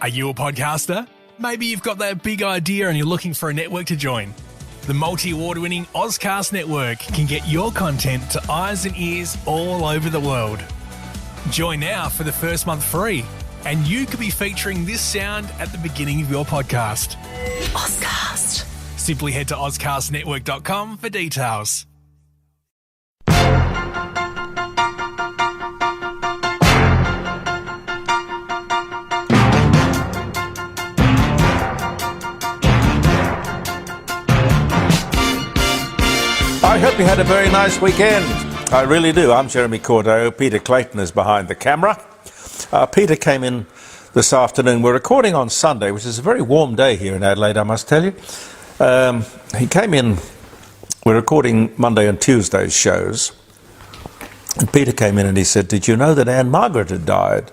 Are you a podcaster? Maybe you've got that big idea and you're looking for a network to join. The multi-award-winning Ozcast Network can get your content to eyes and ears all over the world. Join now for the first month free, and you could be featuring this sound at the beginning of your podcast. Ozcast. Simply head to ozcastnetwork.com for details. I hope you had a very nice weekend. I really do. I'm Jeremy Cordeaux. Peter Clayton is behind the camera. Peter came in this afternoon. We're recording on Sunday, which is a very warm day here in Adelaide, I must tell you. He came in, we're recording Monday and Tuesday's shows, and Peter came in and he said, "Did you know that Anne Margaret had died?"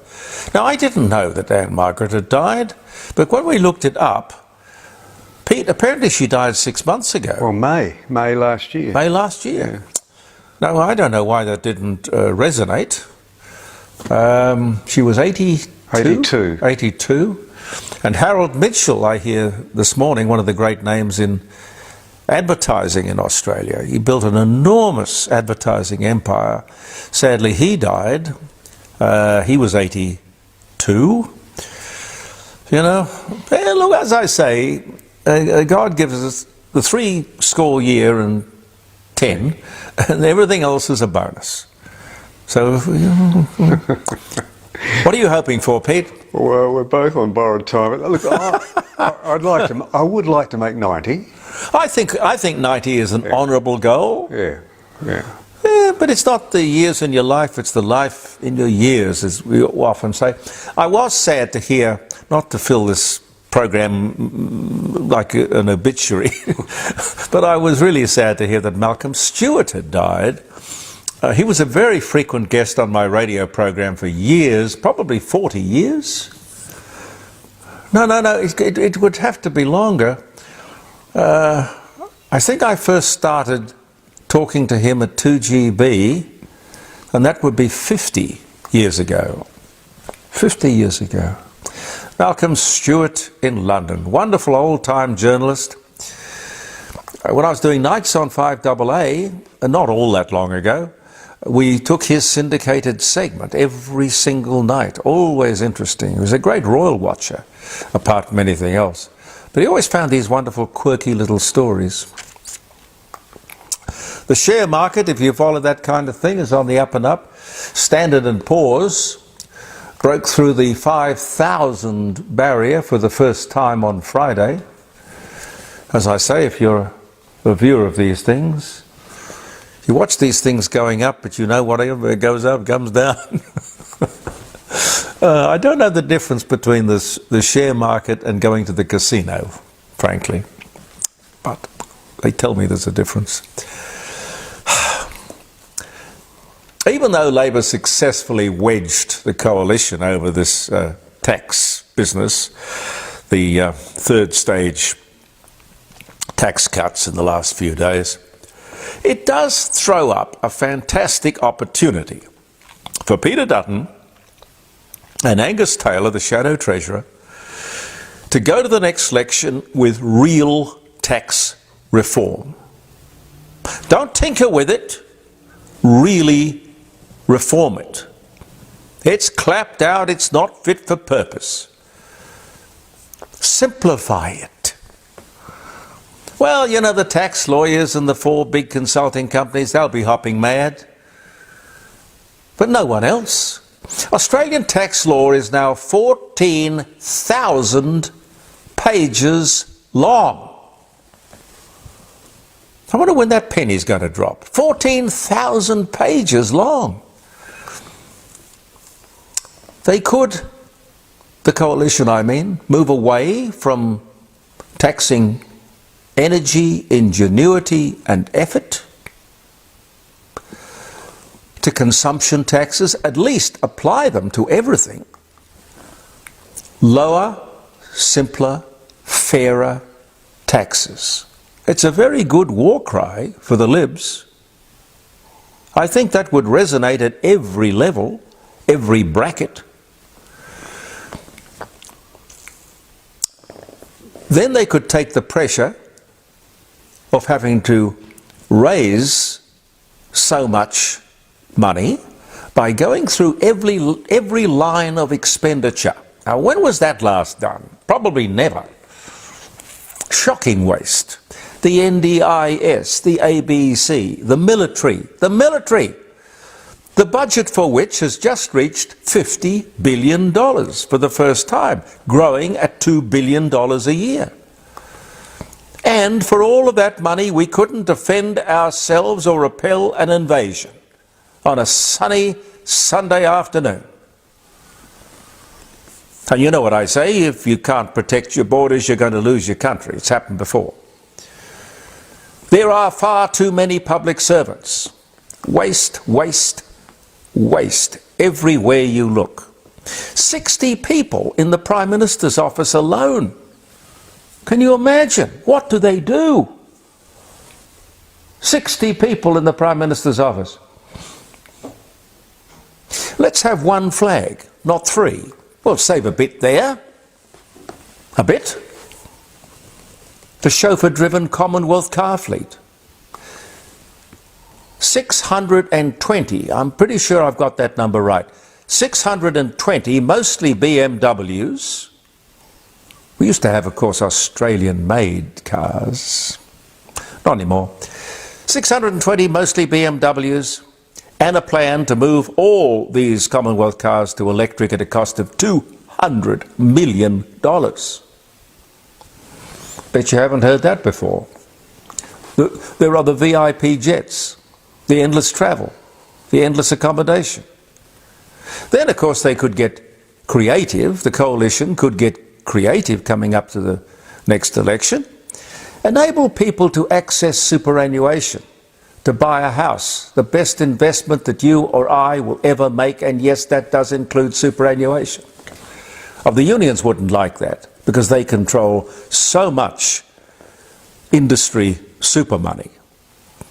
Now, I didn't know that Anne Margaret had died, but when we looked it up, Pete, apparently she died 6 months ago. Well, May last year. May last year. Yeah. Now, I don't know why that didn't resonate. She was 82. 82. And Harold Mitchell, I hear this morning, one of the great names in advertising in Australia. He built an enormous advertising empire. Sadly, he died. He was 82. You know, look, as I say, God gives us the 70 and 10, and everything else is a bonus. So, what are you hoping for, Pete? Well, we're both on borrowed time. Look, I would like to make 90. I think 90 is an honourable goal. Yeah, but it's not the years in your life, it's the life in your years, as we often say. I was sad to hear, not to fill this program like an obituary, but I was really sad to hear that Malcolm Stewart had died. He was a very frequent guest on my radio program for years, probably 40 years. No, it would have to be longer. I think I first started talking to him at 2GB, and that would be 50 years ago. 50 years ago. Malcolm Stewart in London, wonderful old-time journalist. When I was doing nights on 5AA, and not all that long ago, we took his syndicated segment every single night, always interesting. He was a great royal watcher, apart from anything else. But he always found these wonderful, quirky little stories. The share market, if you follow that kind of thing, is on the up and up. Standard & Poor's broke through the 5,000 barrier for the first time on Friday. As I say, if you're a viewer of these things, you watch these things going up, but you know whatever goes up comes down. I don't know the difference between the share market and going to the casino, frankly. But they tell me there's a difference. Even though Labor successfully wedged the coalition over this tax business, the third stage tax cuts in the last few days, it does throw up a fantastic opportunity for Peter Dutton and Angus Taylor, the Shadow Treasurer, to go to the next election with real tax reform. Don't tinker with it, really reform it. It's clapped out, it's not fit for purpose. Simplify it. Well, you know, the tax lawyers and the 4 big consulting companies, they'll be hopping mad. But no one else. Australian tax law is now 14,000 pages long. I wonder when that penny's going to drop. 14,000 pages long. They could, the coalition I mean, move away from taxing energy, ingenuity and effort to consumption taxes, at least apply them to everything. Lower, simpler, fairer taxes. It's a very good war cry for the Libs. I think that would resonate at every level, every bracket. Then they could take the pressure of having to raise so much money by going through every line of expenditure. Now, when was that last done? Probably never. Shocking waste. The NDIS, the ABC, the military, the budget for which has just reached $50 billion for the first time, growing at $2 billion a year. And for all of that money, we couldn't defend ourselves or repel an invasion on a sunny Sunday afternoon. And you know what I say, if you can't protect your borders, you're going to lose your country. It's happened before. There are far too many public servants. Waste, waste, waste everywhere you look. 60 people in the Prime Minister's office alone. Can you imagine? What do they do? 60 people in the Prime Minister's office. Let's have one flag, not three. Well, save a bit there. A bit. The chauffeur-driven Commonwealth car fleet. 620, I'm pretty sure I've got that number right. 620, mostly BMWs. We used to have, of course, Australian-made cars. Not anymore. 620, mostly BMWs, and a plan to move all these Commonwealth cars to electric at a cost of $200 million. Bet you haven't heard that before. There are the VIP jets, the endless travel, the endless accommodation. Then, of course, they could get creative. The coalition could get creative coming up to the next election. Enable people to access superannuation, to buy a house, the best investment that you or I will ever make, and yes, that does include superannuation. The unions wouldn't like that because they control so much industry super money.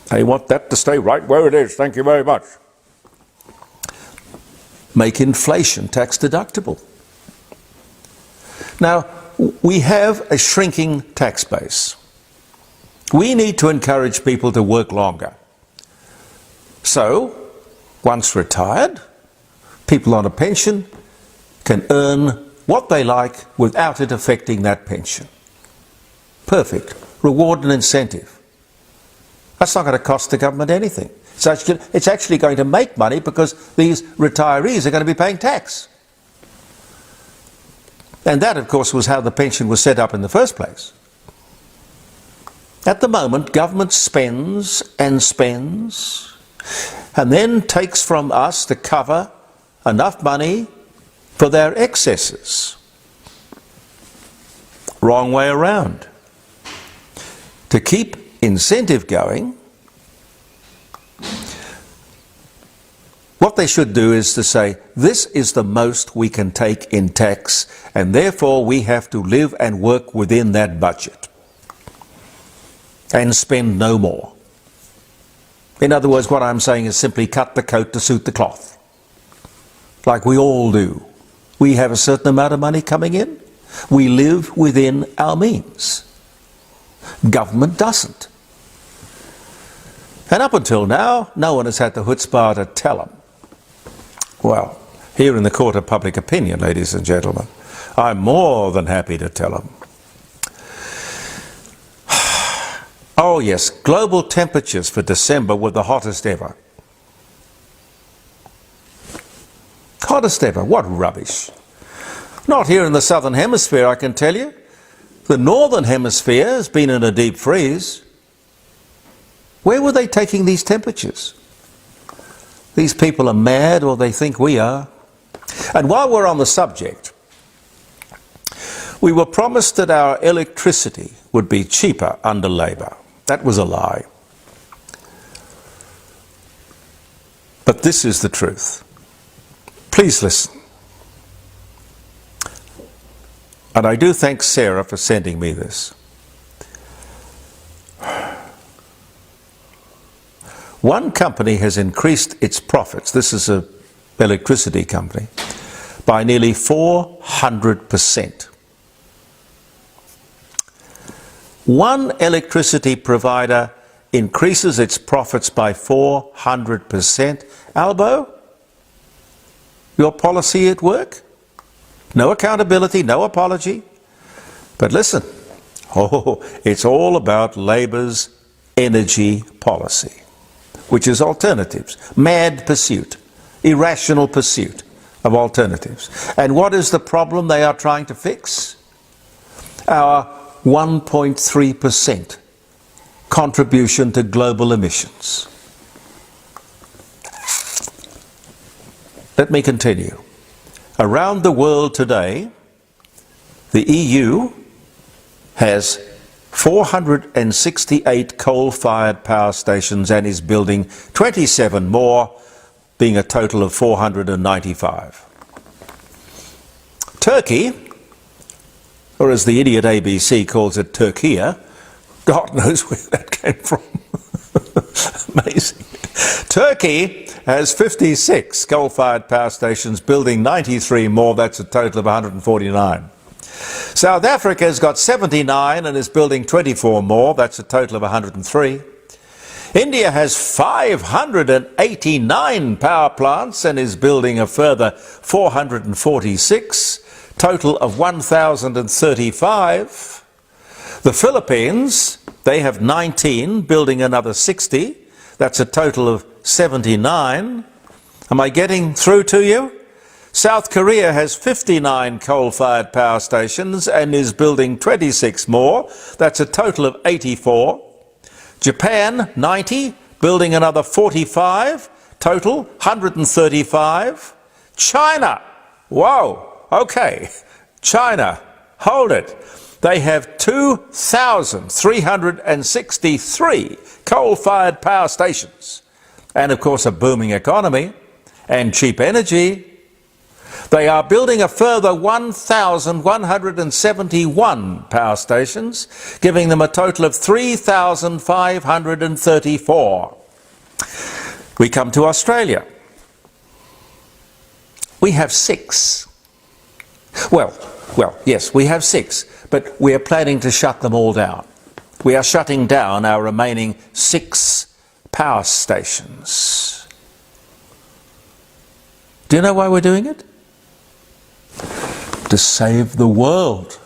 They want that to stay right where it is, thank you very much. Make inflation tax deductible. Now, we have a shrinking tax base. We need to encourage people to work longer. So, once retired, people on a pension can earn what they like without it affecting that pension. Perfect. Reward and incentive. That's not going to cost the government anything. It's actually going to make money because these retirees are going to be paying tax. And that, of course, was how the pension was set up in the first place. At the moment, government spends and spends and then takes from us to cover enough money for their excesses. Wrong way around. To keep incentive going, what they should do is to say, this is the most we can take in tax, and therefore we have to live and work within that budget and spend no more. In other words, what I'm saying is simply cut the coat to suit the cloth, like we all do. We have a certain amount of money coming in. We live within our means. Government doesn't. And up until now, no one has had the chutzpah to tell them. Well, here in the court of public opinion, ladies and gentlemen, I'm more than happy to tell them. Oh yes, global temperatures for December were the hottest ever. Hottest ever, what rubbish. Not here in the southern hemisphere, I can tell you. The northern hemisphere has been in a deep freeze. Where were they taking these temperatures? These people are mad, or they think we are. And while we're on the subject, we were promised that our electricity would be cheaper under Labor. That was a lie. But this is the truth. Please listen. And I do thank Sarah for sending me this. One company has increased its profits, this is an electricity company, by nearly 400%. one electricity provider increases its profits by 400%. Albo, your policy at work? No accountability, no apology. But listen, it's all about Labor's energy policy, which is alternatives, mad pursuit, irrational pursuit of alternatives. And what is the problem they are trying to fix? Our 1.3% contribution to global emissions. Let me continue. Around the world today, the EU has 468 coal-fired power stations and is building 27 more, being a total of 495. Turkey, or as the idiot ABC calls it, Turkey, God knows where that came from. Amazing. Turkey has 56 coal-fired power stations, building 93 more. That's a total of 149. South Africa has got 79 and is building 24 more. That's a total of 103. India has 589 power plants and is building a further 446, total of 1,035. The Philippines, they have 19, building another 60. That's a total of 79. Am I getting through to you? South Korea has 59 coal-fired power stations and is building 26 more. That's a total of 84. Japan, 90, building another 45, total 135. China, whoa, okay, China, hold it. They have 2,363 coal-fired power stations and, of course, a booming economy and cheap energy. They are building a further 1,171 power stations, giving them a total of 3,534. We come to Australia. We have 6. Well, yes, we have 6, but we are planning to shut them all down. We are shutting down our remaining 6 power stations. Do you know why we're doing it? To save the world.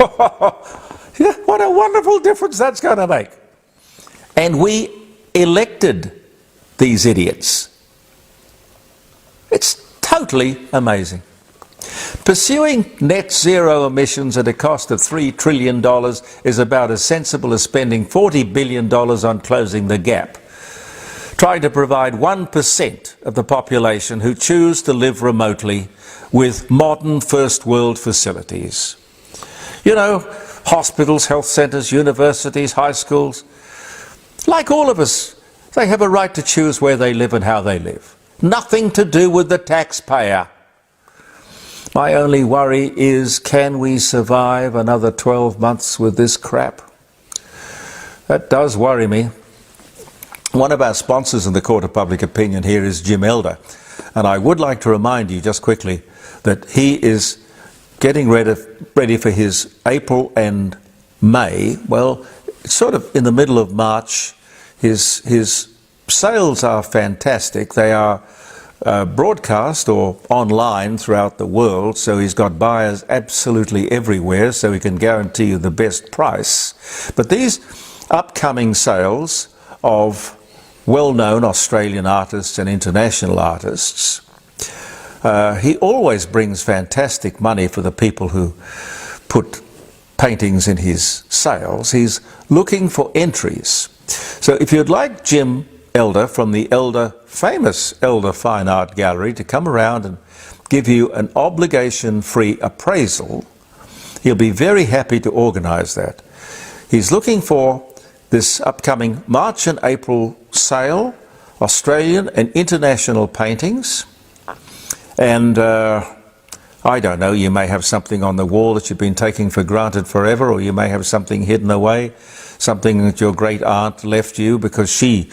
Yeah, what a wonderful difference that's going to make. And we elected these idiots. It's totally amazing. Pursuing net zero emissions at a cost of $3 trillion is about as sensible as spending $40 billion on closing the gap, trying to provide 1% of the population who choose to live remotely with modern first world facilities. You know, hospitals, health centres, universities, high schools. Like all of us, they have a right to choose where they live and how they live. Nothing to do with the taxpayer. My only worry is, can we survive another 12 months with this crap? That does worry me. One of our sponsors in the Court of Public Opinion here is Jim Elder. And I would like to remind you just quickly that he is getting ready for his April and May. Well, it's sort of in the middle of March. His sales are fantastic. They are broadcast or online throughout the world, so he's got buyers absolutely everywhere, so he can guarantee you the best price. But these upcoming sales of well-known Australian artists and international artists, he always brings fantastic money for the people who put paintings in his sales. He's looking for entries. So if you'd like Jim Elder from the famous Elder Fine Art Gallery to come around and give you an obligation-free appraisal, he'll be very happy to organise that. He's looking for this upcoming March and April sale, Australian and international paintings, and I don't know, you may have something on the wall that you've been taking for granted forever, or you may have something hidden away, something that your great aunt left you because she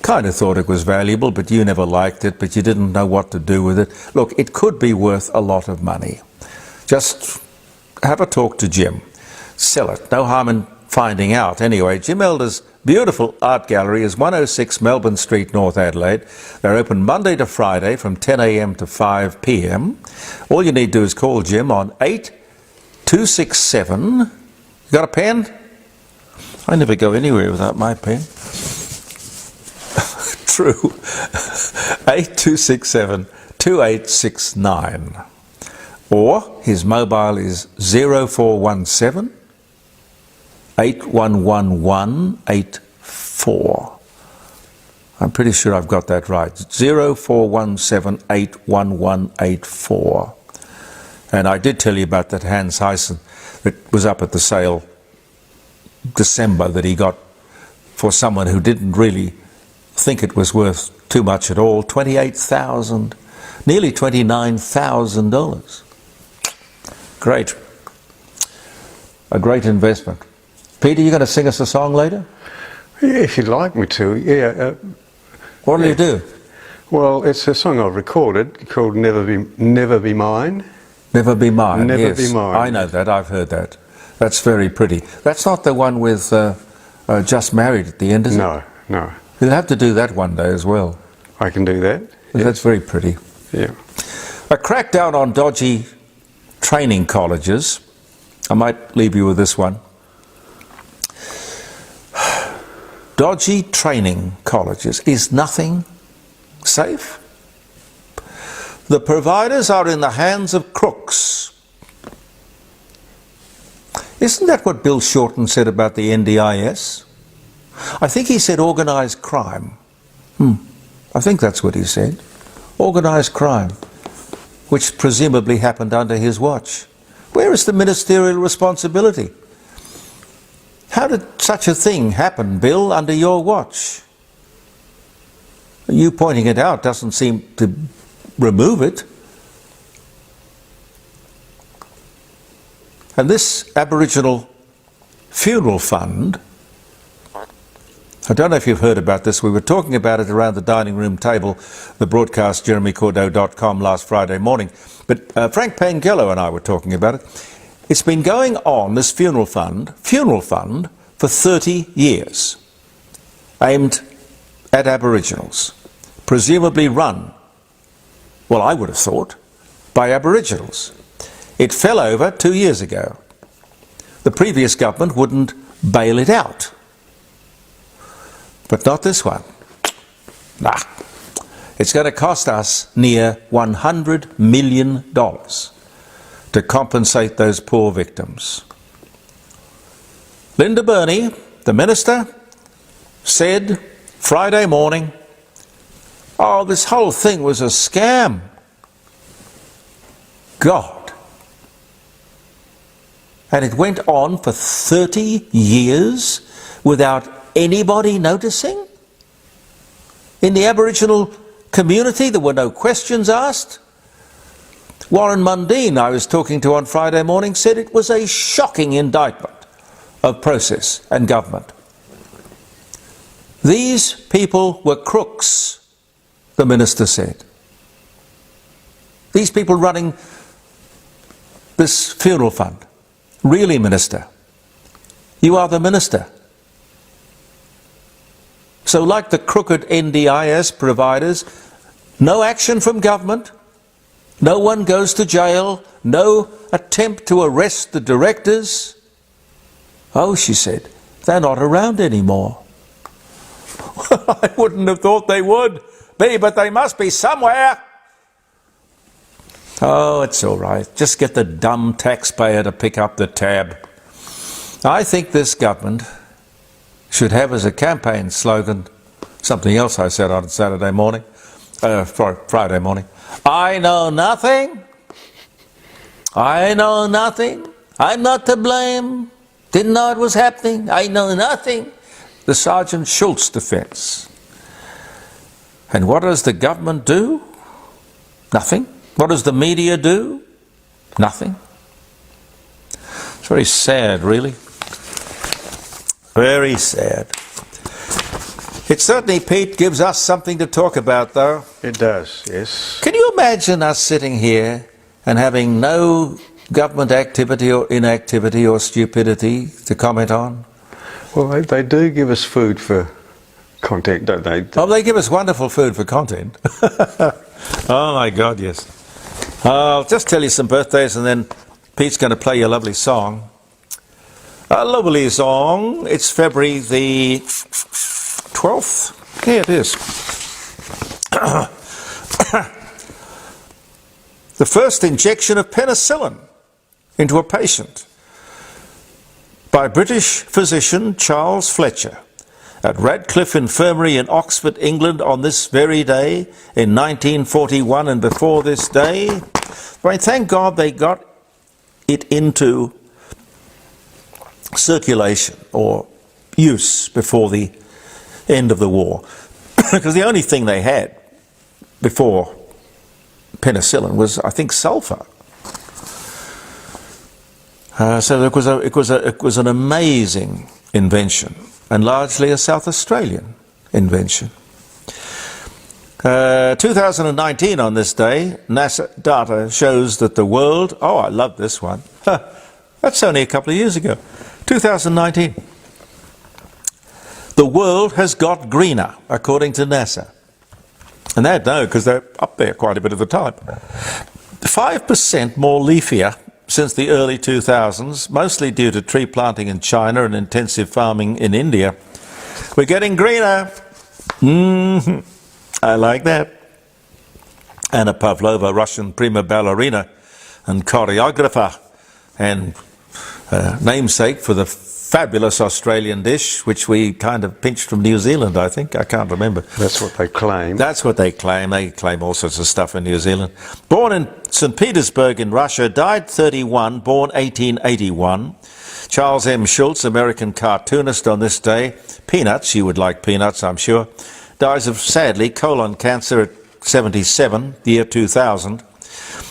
kind of thought it was valuable, but you never liked it, but you didn't know what to do with it. Look, it could be worth a lot of money. Just have a talk to Jim. Sell it. No harm in finding out. Anyway, Jim Elder's beautiful art gallery is 106 Melbourne Street, North Adelaide. They're open Monday to Friday from 10 a.m. to 5 p.m. All you need to do is call Jim on 8267. You got a pen? I never go anywhere without my pen. True. 8267 2869. Or his mobile is 0417 811184. I'm pretty sure I've got that right. 0417 81184. And I did tell you about that Hans Hyson that was up at the sale December that he got for someone who didn't really think it was worth too much at all. $28,000, nearly $29,000. Great. A great investment. Peter, you going to sing us a song later? Yeah, if you'd like me to, yeah. What do you do? Well, it's a song I've recorded called Never Be Mine. Never Be Mine. Never Yes, Be Mine. I know that. I've heard that. That's very pretty. That's not the one with Just Married at the end, is it? No, no. You'll have to do that one day as well. I can do that. That's very pretty. Yeah. A crackdown on dodgy training colleges. I might leave you with this one. Dodgy training colleges. Is nothing safe? The providers are in the hands of crooks. Isn't that what Bill Shorten said about the NDIS? I think he said organised crime. I think that's what he said. Organised crime, which presumably happened under his watch. Where is the ministerial responsibility? How did such a thing happen, Bill, under your watch? You pointing it out doesn't seem to remove it. And this Aboriginal funeral fund, I don't know if you've heard about this. We were talking about it around the dining room table, the broadcast, jeremycordeaux.com, last Friday morning. But Frank Pangello and I were talking about it. It's been going on, this funeral fund, for 30 years, aimed at Aboriginals, presumably run, well, I would have thought, by Aboriginals. It fell over 2 years ago. The previous government wouldn't bail it out. But not this one. Nah. It's going to cost us near $100 million to compensate those poor victims. Linda Burney, the minister, said Friday morning, oh, this whole thing was a scam. God. And it went on for 30 years without anybody noticing? In the Aboriginal community, there were no questions asked. Warren Mundine, I was talking to on Friday morning, said it was a shocking indictment of process and government. These people were crooks, the minister said. These people running this funeral fund. Really, minister? You are the minister. So like the crooked NDIS providers, no action from government, no one goes to jail, no attempt to arrest the directors. Oh, she said, they're not around anymore. I wouldn't have thought they would be, but they must be somewhere. Oh, it's all right. Just get the dumb taxpayer to pick up the tab. I think this government should have as a campaign slogan something else I said on Friday morning. I know nothing. I know nothing. I'm not to blame. Didn't know it was happening. I know nothing. The Sergeant Schultz defence. And what does the government do? Nothing. What does the media do? Nothing. It's very sad, really. Very sad. It certainly, Pete, gives us something to talk about, though. It does, yes. Can you imagine us sitting here and having no government activity or inactivity or stupidity to comment on? Well, they do give us food for content, don't they? Oh, they give us wonderful food for content. Oh my God, yes. I'll just tell you some birthdays and then Pete's going to play you a lovely song. A lovely song. It's February the 12th. Here it is. The first injection of penicillin into a patient by British physician Charles Fletcher at Radcliffe Infirmary in Oxford, England, on this very day in 1941. And before this day, I thank God they got it into circulation or use before the end of the war. Because the only thing they had before penicillin was, I think, sulfur. So it was an amazing invention, and largely a South Australian invention. 2019 on this day, NASA data shows that the world, oh, I love this one. That's only a couple of years ago. 2019. The world has got greener, according to NASA. And they'd know because they're up there quite a bit of the time. 5% more leafier since the early 2000s, mostly due to tree planting in China and intensive farming in India. We're getting greener. I like that. Anna Pavlova, Russian prima ballerina and choreographer and namesake for the fabulous Australian dish, which we kind of pinched from New Zealand, I think. I can't remember. That's what they claim. That's what they claim. They claim all sorts of stuff in New Zealand. Born in St. Petersburg in Russia, died 31, born 1881. Charles M. Schulz, American cartoonist on this day. Peanuts, you would like Peanuts, I'm sure. Dies of, sadly, colon cancer at 77, the year 2000.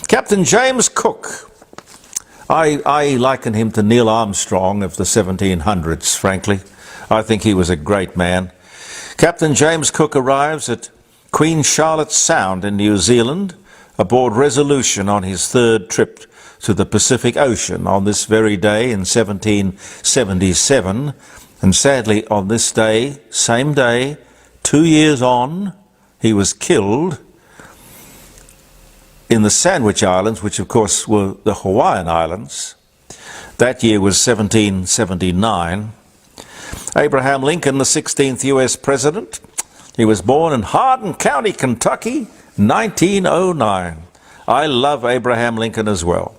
Captain James Cook. I liken him to Neil Armstrong of the 1700s, frankly. I think he was a great man. Captain James Cook arrives at Queen Charlotte Sound in New Zealand aboard Resolution on his third trip to the Pacific Ocean on this very day in 1777. And sadly, on this day, same day, 2 years on, he was killed in the Sandwich Islands, which of course were the Hawaiian Islands. That year was 1779. Abraham Lincoln, the 16th US President. He was born in Hardin County, Kentucky, 1909. I love Abraham Lincoln as well.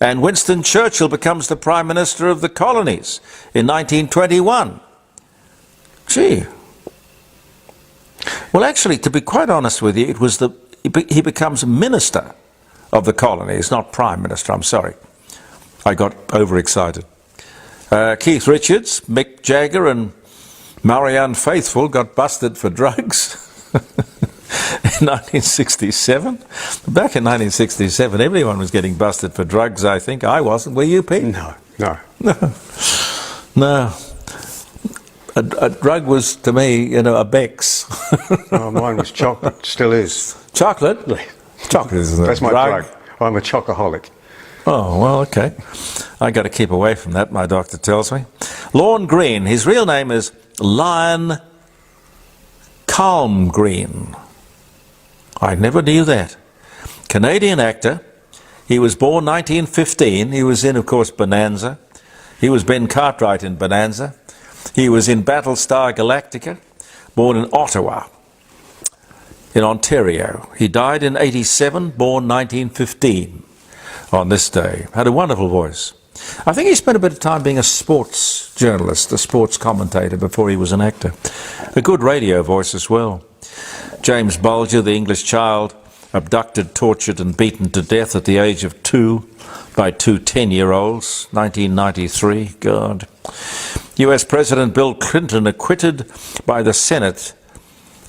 And Winston Churchill becomes the Prime Minister of the Colonies in 1921. Gee. Well, actually, to be quite honest with you, it was he becomes Minister of the Colonies, not Prime Minister, I'm sorry. I got overexcited. Keith Richards, Mick Jagger and Marianne Faithfull got busted for drugs in 1967. Back in 1967, everyone was getting busted for drugs, I think. I wasn't. Were you, Pete? No. No. A drug was, to me, a Bex. Oh, mine was chocolate, still is. Chocolate? Chocolate isn't That's my drug. I'm a chocoholic. Oh, well, okay. I got to keep away from that, my doctor tells me. Lorne Green, his real name is Lion Calm Green. I never knew that. Canadian actor. He was born 1915. He was in, of course, Bonanza. He was Ben Cartwright in Bonanza. He was in Battlestar Galactica, born in Ottawa, in Ontario. He died in 87, born 1915 on this day. Had a wonderful voice. I think he spent a bit of time being a sports journalist, a sports commentator before he was an actor. A good radio voice as well. James Bulger, the English child, abducted, tortured and beaten to death at the age of 2 by two 10-year-olds, 1993, God. US President Bill Clinton acquitted by the Senate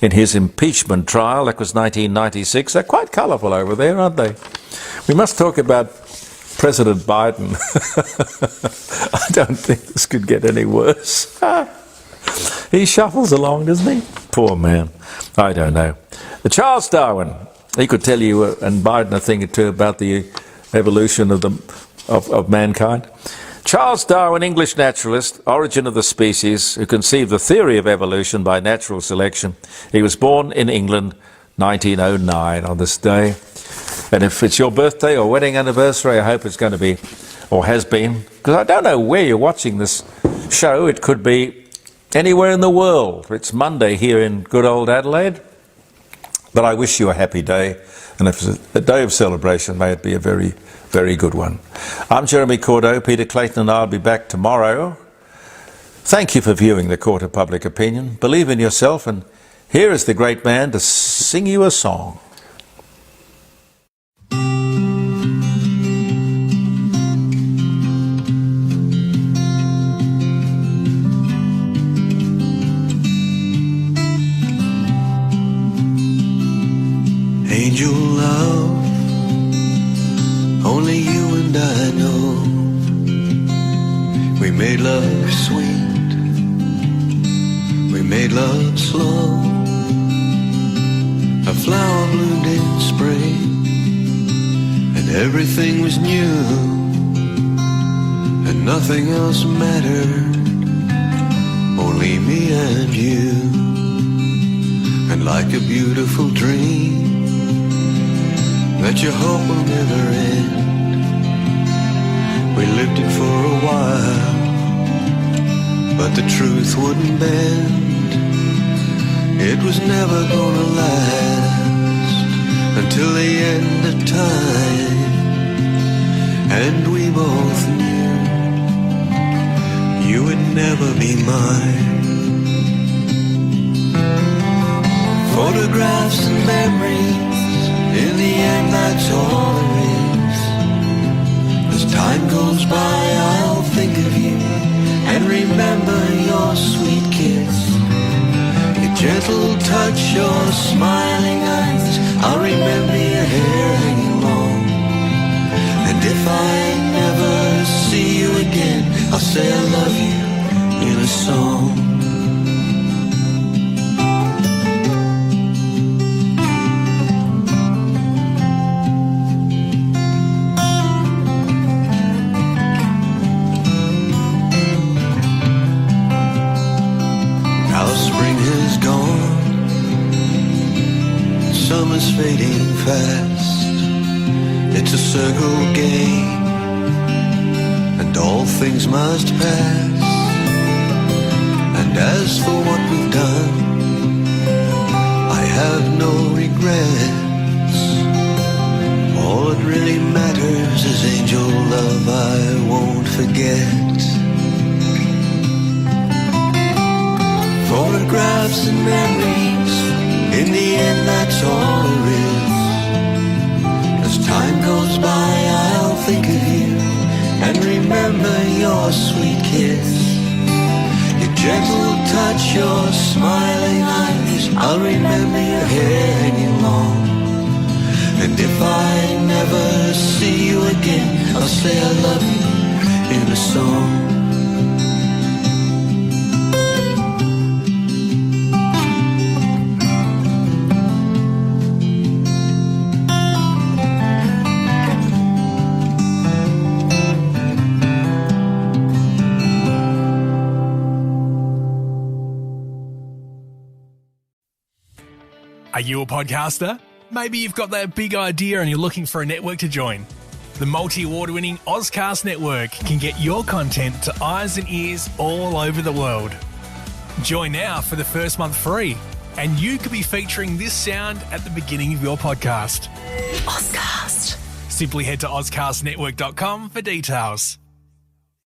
in his impeachment trial. That was 1996. They're quite colourful over there, aren't they? We must talk about President Biden. I don't think this could get any worse. He shuffles along, doesn't he? Poor man. I don't know. Charles Darwin, he could tell you, and Biden, a thing or two about the evolution of mankind. Charles Darwin, English naturalist, origin of the species, who conceived the theory of evolution by natural selection. He was born in England 1909 on this day. And if it's your birthday or wedding anniversary, I hope it's going to be, or has been, because I don't know where you're watching this show. It could be anywhere in the world. It's Monday here in good old Adelaide. But I wish you a happy day. And if it's a day of celebration, may it be a very, very good one. I'm Jeremy Cordeaux. Peter Clayton and I'll be back tomorrow. Thank you for viewing the Court of Public Opinion. Believe in yourself, and here is the great man to sing you a song. Angel love, only you and I know. We made love sweet, we made love slow. A flower bloomed in spring, and everything was new, and nothing else mattered, only me and you. And like a beautiful dream that you hope will never end, we lived it for a while, but the truth wouldn't bend. It was never gonna last until the end of time, and we both knew you would never be mine. Photographs and memories, in the end that's all there is. As time goes by I'll think of you and remember your sweet kiss, your gentle touch, your smiling eyes. I'll remember your hair hanging long, and if I never see you again, I'll say I love you in a song. Summer's fading fast, it's a circle game, and all things must pass. And as for what we've done, I have no regrets. All that really matters is angel love I won't forget. Photographs and memories, in the end that's all there is. As time goes by I'll think of you and remember your sweet kiss, your gentle touch, your smiling eyes. I'll remember your hair hanging long, and if I never see you again, I'll say I love you in a song. Are you a podcaster? Maybe you've got that big idea and you're looking for a network to join. The multi-award-winning Ozcast network can get your content to eyes and ears all over the world. Join now for the first month free, and you could be featuring this sound at the beginning of your podcast. Ozcast. Simply head to ozcastnetwork.com for details.